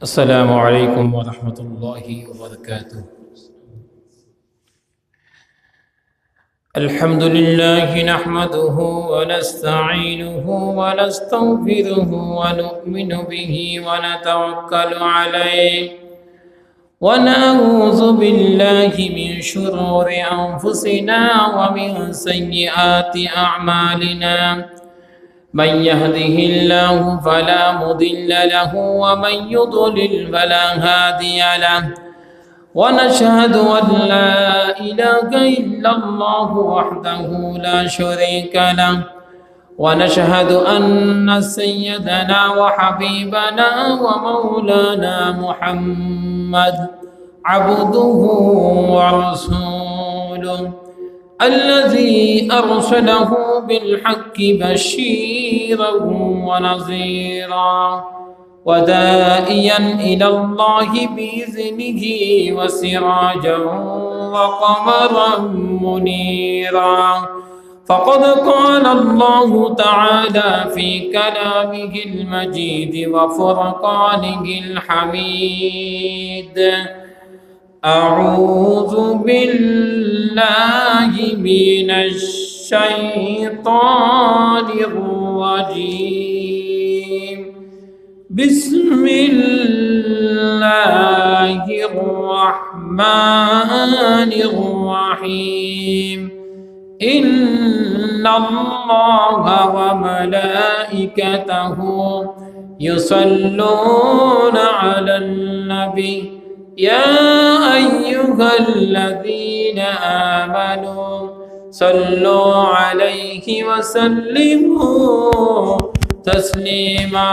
السلام عليكم ورحمة الله وبركاته. الحمد لله نحمده ونستعينه ونستغفره ونؤمن به ونتوكل عليه ونعوذ بالله من شرور أنفسنا ومن سيئات أعمالنا. من يهده الله فلا مضل له ومن يضلل فلا هادي له، ونشهد أن لا إله إلا الله وحده لا شريك له، ونشهد أن سيدنا وحبيبنا ومولانا محمد عبده ورسوله الذي أرسله بالحق بشيرا ونذيرا وداعيا إلى الله بإذنه وسراجا وقمرا منيرا. فقد قال الله تعالى في كلامه المجيد وفرقانه الحميد: أعوذ بالله من الشيطان الرجيم. بسم الله الرحمن الرحيم. إن الله وملائكته يصلون على النبي يا أيها الذين آمنوا صلوا عليه وسلموا تسليما.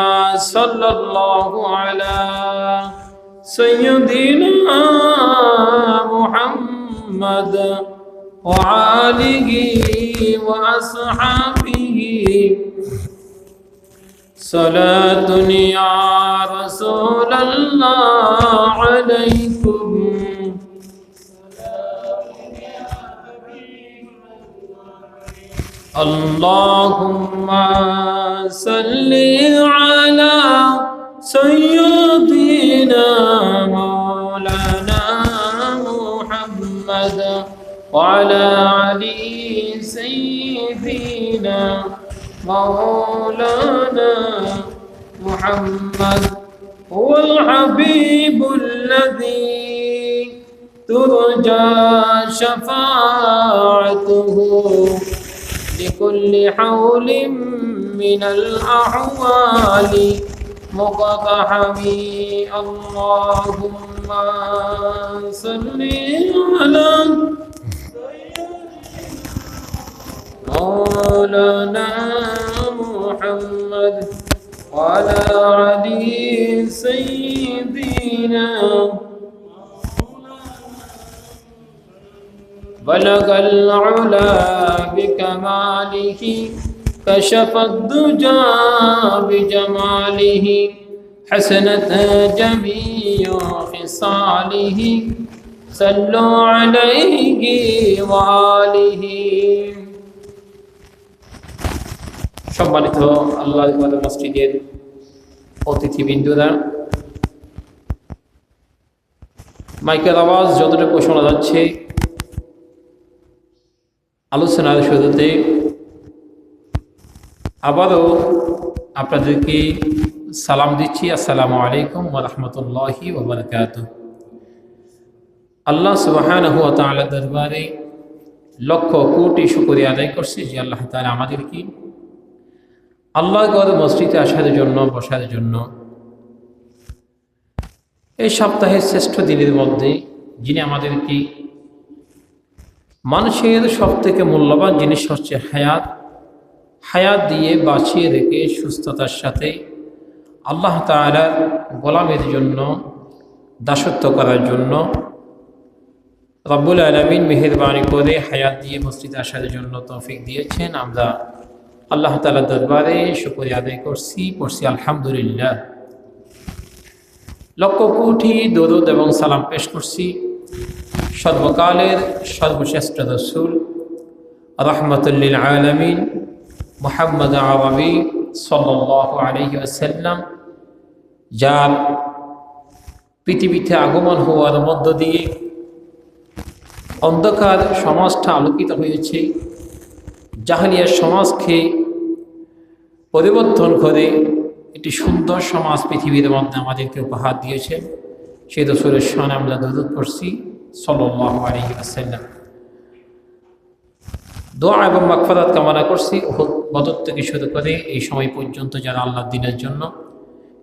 صلى الله على سيدنا محمد وآله وأصحابه صلاة يا رسول الله عليكم. اللهم صل على سيدنا مولانا محمد وعلى علي سيدنا مولانا محمد هو الحبيب الذي ترجى شفاعته لكل حول من الأحوال مقتحم. اللهم صل على مولانا محمد وعلى علي سيدنا. بلغ العلا بكماله كشف الدجى بجماله حسنت جميع خصاله صلوا عليه وآله. সম্মানিত আল্লাহ মসজিদের অতিথিবৃন্দরা, মাইকের আওয়াজ যতটুকু শোনা যাচ্ছে, আলোচনার শুরুতে আবারও আপনাদেরকে সালাম দিচ্ছি। আসসালামু আলাইকুম ওয়া রাহমাতুল্লাহি ওয়া বারাকাতুহু। আল্লাহ সুবহানাহু ওয়া তাআলা দরবারে লক্ষ কোটি শুকরিয়া আদায় করছি যে আল্লাহ তাআলা আমাদেরকে আল্লাহর ঘর মসজিদে আসার জন্য, বসার জন্য, এই সপ্তাহের শ্রেষ্ঠ দিনের মধ্যে যিনি আমাদেরকে মানুষের সব থেকে মূল্যবান জিনিস হচ্ছে হায়াত দিয়ে বাঁচিয়ে রেখে সুস্থতার সাথে আল্লাহ তাআলার গোলামের জন্য, দাসত্ব করার জন্য রব্বুল আলামিন মেহেরবানি করে হায়াত দিয়ে মসজিদে আসার জন্য তৌফিক দিয়েছেন। আমরা আল্লাহ তাআলার দরবারে শুকরিয়া আদায় করছি, পড়ছি আলহামদুলিল্লাহ। লক্ষ কোটি দরুদ এবং সালাম পেশ করছি সর্বকালের সর্বশ্রেষ্ঠ রাসূল রাহমাতুল লিল আলামিন মুহাম্মদ আরবি সাল্লাল্লাহু আলাইহি ওয়াসাল্লাম, যার পৃথিবীতে আগমন হওয়ার মধ্য দিয়ে অন্ধকার সমাজটা আলোকিত হয়েছে। জাহেলিয়া সমাজকে পরিবর্তন করে একটি সুন্দর সমাজ পৃথিবীর মধ্যে আমাদেরকে উপহার দিয়েছে। সেই রাসূলের শানে আমরা দরুদ পড়ছি সাল্লাল্লাহু আলাইহি ওয়াসাল্লাম। দোয়া এবং মাগফিরাত কামনা করছি উহুদ বদর থেকে শুরু করে এই সময় পর্যন্ত যারা আল্লাহর দ্বীনের জন্য,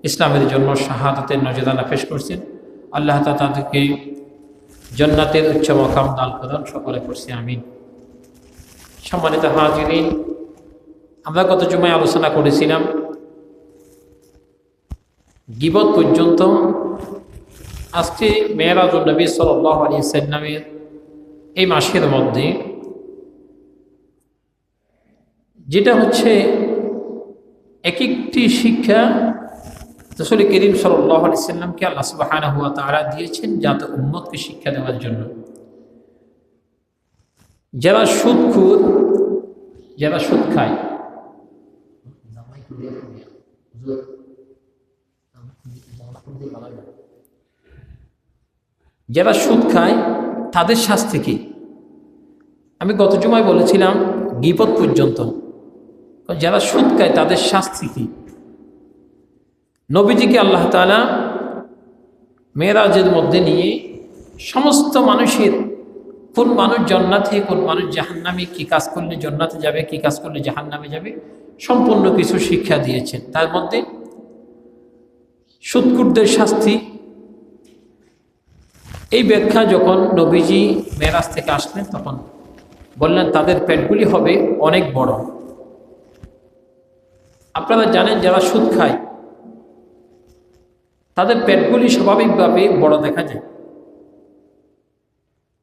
ইসলামের জন্য শাহাদাতের নজরানা পেশ করছেন, আল্লাহ তাআলা তাদেরকে জান্নাতের উচ্চ মাকাম দান করুন, সকলে করছি আমিন। সম্মানিত হাজিরিন, আমরা গত জুমায় আলোচনা করেছিলাম গীবত পর্যন্ত। আজকে মেরাজুন নবী সাল্লাল্লাহু আলাইহি ওয়াসাল্লামের এই মাসের মধ্যে যেটা হচ্ছে এক একটি শিক্ষা রাসূল করিম সাল্লাল্লাহু আলাইহি ওয়াসাল্লামকে আল্লাহ সুবহানাহু ওয়া তাআলা দিয়েছেন যাতে উম্মতকে শিক্ষা দেওয়ার জন্য। যারা সুদখোর, যারা সুদ খায়, যারা সুদ খায় তাদের শাস্তি কি? আমি গত জুমায় বলেছিলাম গীবত পর্যন্ত। যারা সুদ খায় তাদের শাস্তি কি? নবীজিকে আল্লাহ তাআলা মেরাজের মধ্যে নিয়ে সমস্ত মানুষের, কোন মানুষ জান্নাতে, কোন মানুষ জাহান্নামে, কি কাজ করলে জান্নাতে যাবে, কি কাজ করলে জাহান্নামে যাবে, সম্পূর্ণ কিছু শিক্ষা দিয়েছেন। তার মধ্যে সুদখোরদের শাস্তি, এই ব্যাখ্যা যখন নবীজি মেরাজ থেকে আসলেন তখন বললেন তাদের পেটগুলি হবে অনেক বড়। আপনারা জানেন যারা সুদ খায় তাদের পেটগুলি স্বাভাবিকভাবে বড় দেখা যায়।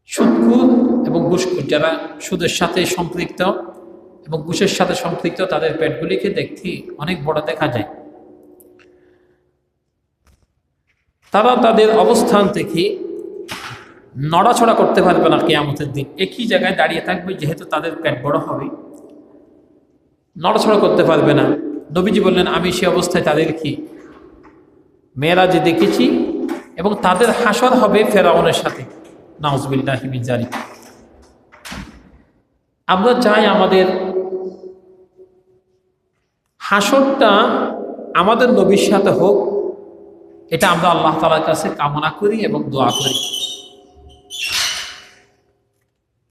সুদখোর এবং ঘুষখোর যারা সুদের সাথে সম্পৃক্ত এবং ঘুষের সাথে সম্পৃক্ত তাদের পেটগুলিকে দেখতে অনেক বড় দেখা যায়। তারা তাদের অবস্থান থেকে নড়াচড়া করতে পারবে না কিয়ামতের দিন, একই জায়গায় দাঁড়িয়ে থাকবে, যেহেতু তাদের পেট বড় হবে, নড়াচড়া করতে পারবে না। নবীজি বললেন আমি সে অবস্থায় তাদেরকে মেরাজে দেখেছি এবং তাদের হাসর হবে ফেরাউনের সাথে। নাউজুবিল্লাহি মিন যালিক। আমরা চাই আমাদের হাসরটা আমাদের নবীর সাথে হোক, এটা আমরা আল্লাহ তাআলার কাছে কামনা করি এবং দোয়া করি।